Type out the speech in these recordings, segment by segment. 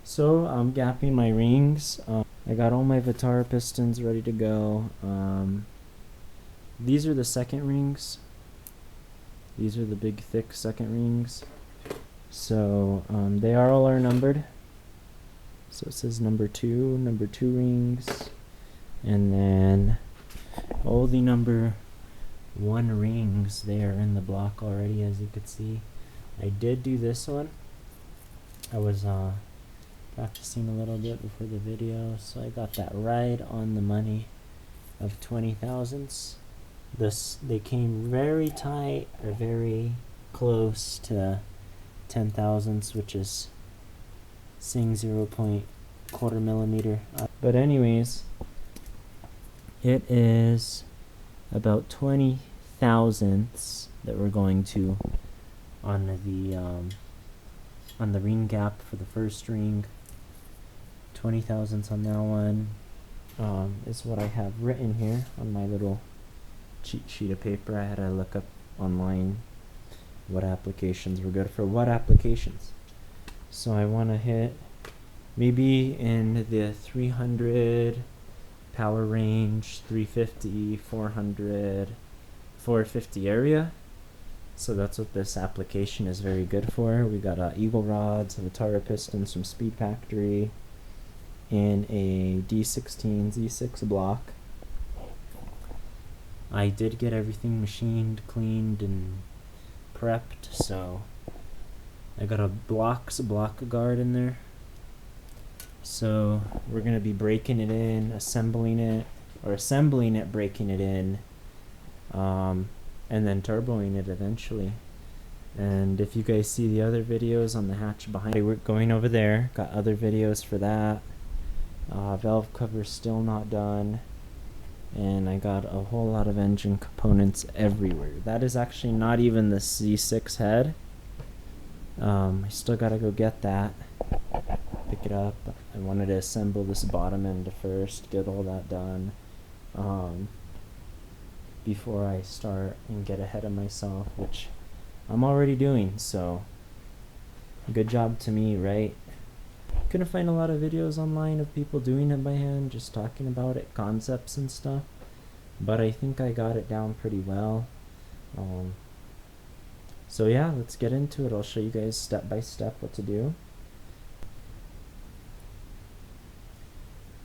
So I'm gapping my rings. I got all my Vitara pistons ready to go. These are the second rings. These are the big thick second rings. So they are all numbered. So it says number two rings, and then all the number 1 rings, they are in the block already, as you could see. I did do this one. I was practicing a little bit before the video, so I got that right on the money of 20 thousandths. They came very tight, or very close to 10 thousandths, which is saying 0.25 millimeter. But anyways, it is about 20 thousandths that we're going to on the ring gap for the first ring. 20 thousandths on that one is what I have written here on my little cheat sheet of paper. I had to look up online what applications were good for what applications. So I want to hit maybe in the 300 power range, 350, 400, 450 area. So that's what this application is very good for. We got Eagle rods, Vitara pistons from Speed Factory, in a D16 Z6 block. I did get everything machined, cleaned, and prepped, so I got a block guard in there. So we're going to be breaking it in, assembling it, breaking it in, and then turboing it eventually. And if you guys see the other videos on the hatch behind, we're going over there, got other videos for that. Valve cover still not done, and I got a whole lot of engine components everywhere. That is actually not even the C6 head. I still gotta go get that, pick it up. I wanted to assemble this bottom end first, get all that done before I start and get ahead of myself, which I'm already doing, so good job to me, right? Couldn't find a lot of videos online of people doing it by hand, just talking about it, concepts and stuff, but I think I got it down pretty well. So yeah, let's get into it. I'll show you guys step by step what to do.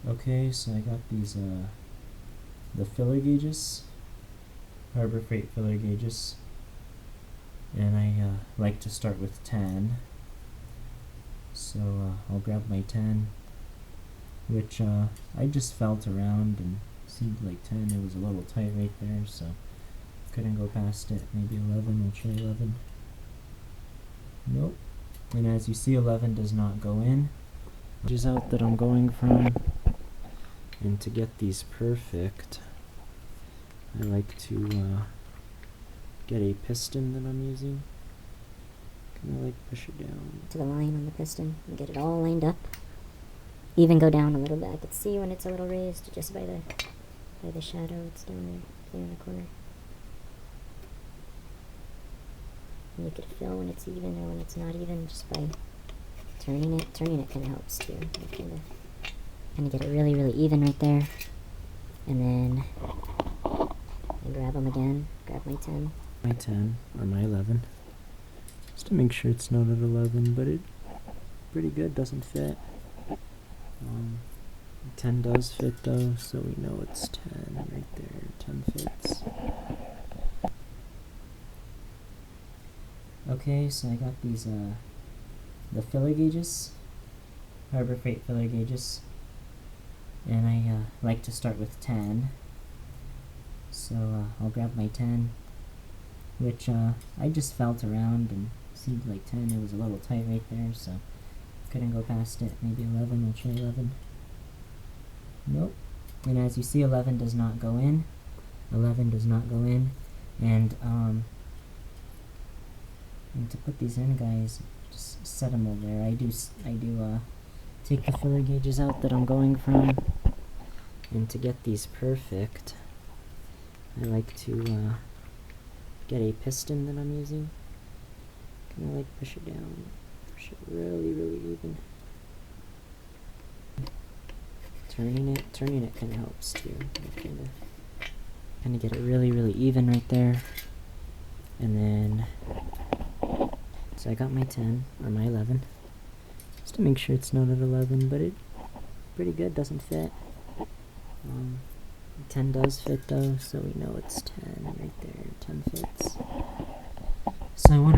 Okay, so I got these the filler gauges, Harbor Freight filler gauges, and I like to start with 10. So I'll grab my 10, which I just felt around and seemed like 10. It was a little tight right there, so couldn't go past it. Maybe 11. We'll try 11. Nope. And as you see, 11 does not go in. Which is out that I'm going from. And to get these perfect, I like to get a piston that I'm using. Kind of like push it down to the line on the piston and get it all lined up. Even go down a little bit. I could see when it's a little raised just by the shadow. It's down there in the corner. And you could feel when it's even or when it's not even just by turning it. Turning it kind of helps too. Kind of get it really, really even right there. And then I grab them again. Grab my 10. My 10 or my 11. Just to make sure it's not at 11, but it pretty good, doesn't fit. 10 does fit though, so we know it's 10 right there. 10 fits. Okay, so I got these the filler gauges, Harbor Freight filler gauges, and I like to start with 10. So I'll grab my 10, which I just felt around and seemed like 10. It was a little tight right there, so couldn't go past it. Maybe 11. We'll try 11. Nope. And as you see, 11 does not go in. 11 does not go in. And to put these in, guys, just set them over there. I do take the filler gauges out that I'm going from, and to get these perfect, I like to get a piston that I'm using. Kind of like push it down, push it really, really even. turning it kind of helps too. Kind of get it really, really even right there. And then, so I got my 10, or my 11. Just to make sure it's not at 11, but it pretty good, doesn't fit. 10 does fit though, so we know it's 10 right there. 10 fits. So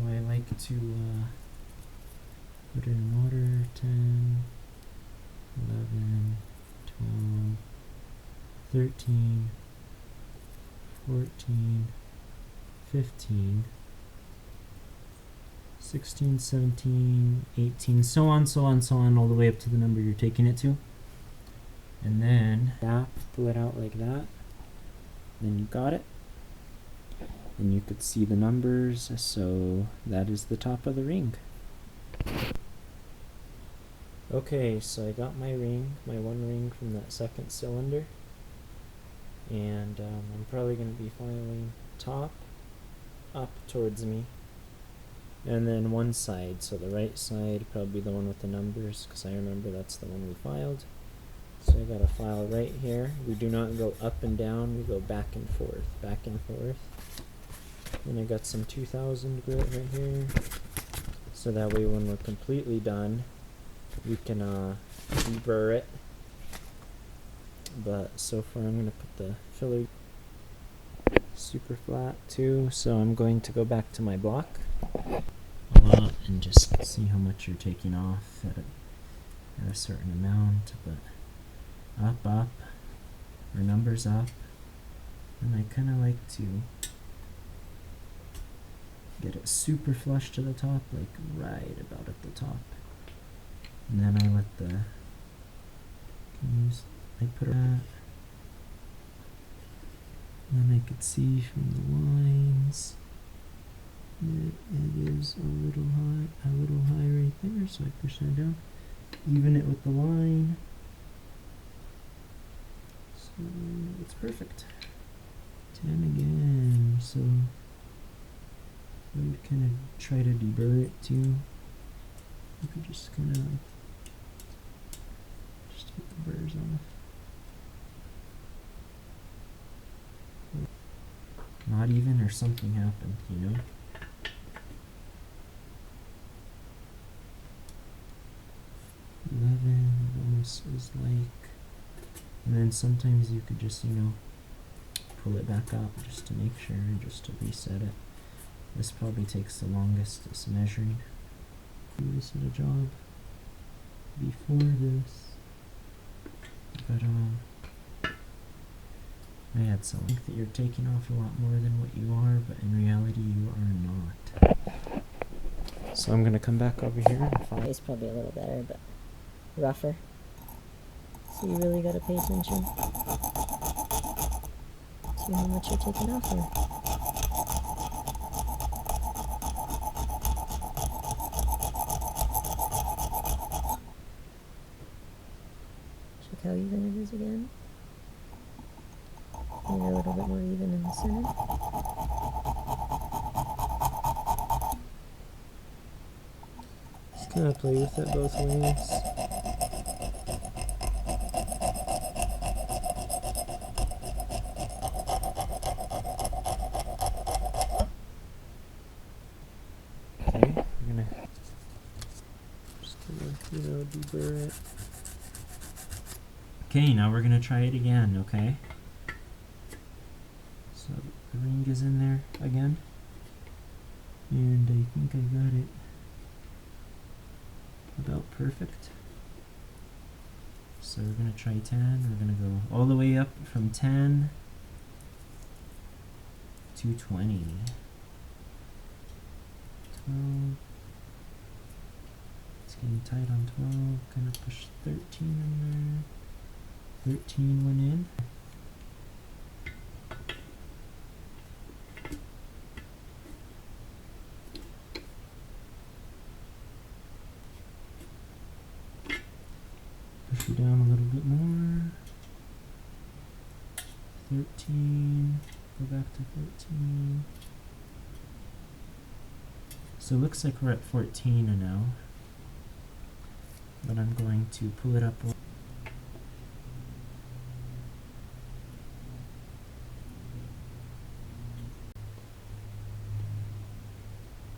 I like to put it in order: 10, 11, 12, 13, 14, 15, 16, 17, 18, so on, so on, so on, all the way up to the number you're taking it to. And then pull it out like that. Then you got it. And you could see the numbers, so that is the top of the ring. Okay, so I got my ring, my one ring from that second cylinder. And I'm probably going to be filing top up towards me. And then one side, so the right side, probably the one with the numbers, because I remember that's the one we filed. So I got a file right here. We do not go up and down, we go back and forth, back and forth. And I got some 2000 grit right here. So that way when we're completely done, we can deburr it. But so far I'm going to put the filler super flat too. So I'm going to go back to my block a lot and just see how much you're taking off at a certain amount. But up, or numbers up. And I kind of like to get it super flush to the top, like right about at the top. And then I let I put it at, and I could see from the lines that it is a little high right there, so I push that down. Even it with the line. So it's perfect. 10 again, so I would kind of try to deburr it too. You could just kind of just get the burrs off. Not even, or something happened, you know? Almost is like, and then sometimes you could just, pull it back up just to make sure, just to reset it. This probably takes the longest, this measuring. This is a job before this, but I had some. I think that you're taking off a lot more than what you are, but in reality you are not. So I'm gonna come back over here and file. It's probably a little better, but rougher. So you really gotta pay attention to how much you're taking off here. Check how even it is again. Maybe a little bit more even in the center. Just kind of play with it both ways. Okay, we're gonna just deburr it. Okay, now we're gonna try it again, okay? So the ring is in there again, and I think I got it about perfect. So we're gonna try 10. We're gonna go all the way up from 10 to 20. 12. It's getting tight on 12. Gonna push 13 in there. 13 went in. Push it down a little bit more. 13. Go back to 13. So it looks like we're at 14 now. But I'm going to pull it up.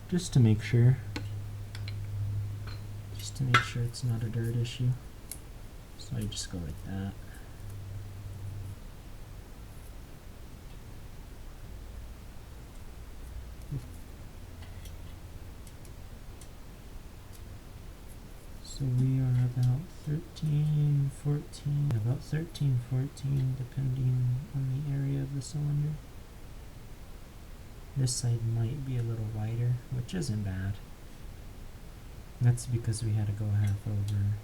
Just to make sure. Just to make sure it's not a dirt issue. So I just go like that. So we are about 13, 14, about 13, 14, depending on the area of the cylinder. This side might be a little wider, which isn't bad. That's because we had to go half over.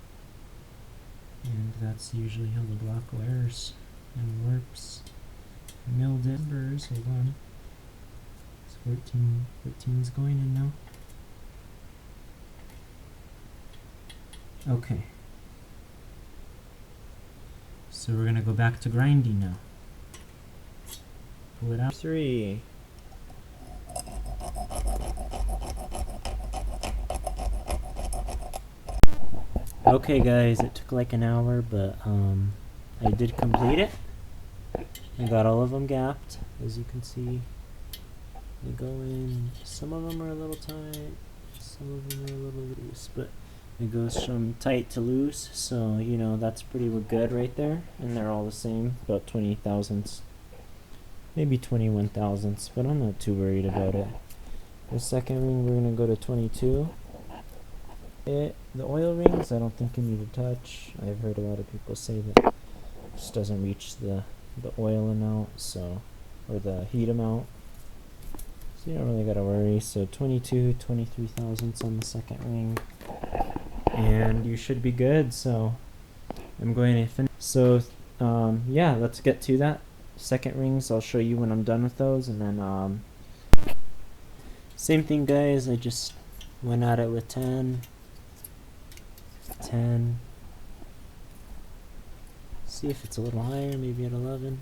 And that's usually how the block wears and warps. Milled embers, hold on. It's 14's going in now. Okay. So we're gonna go back to grinding now. Pull it out. 3. Okay guys, it took like an hour, but I did complete it. I got all of them gapped, as you can see. They go in, some of them are a little tight, some of them are a little loose, but it goes from tight to loose, so you know that's pretty good right there. And they're all the same, about 20 thousandths, maybe 21 thousandths, but I'm not too worried about it. The second ring we're gonna go to 22. The oil rings, I don't think you need to touch. I've heard a lot of people say that it just doesn't reach the oil amount, so, or the heat amount. So you don't really gotta worry. So 22, 23 thousandths on the second ring. And you should be good, so I'm going to finish. So yeah, let's get to that. Second rings, I'll show you when I'm done with those, and then same thing guys, I just went at it with 10, see if it's a little higher, maybe at 11,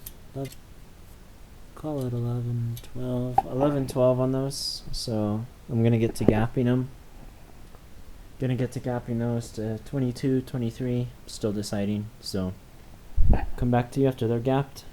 call it 11, 12 on those. So I'm gonna get to gapping them. Gonna get to gapping those to 22, 23, still deciding, so come back to you after they're gapped.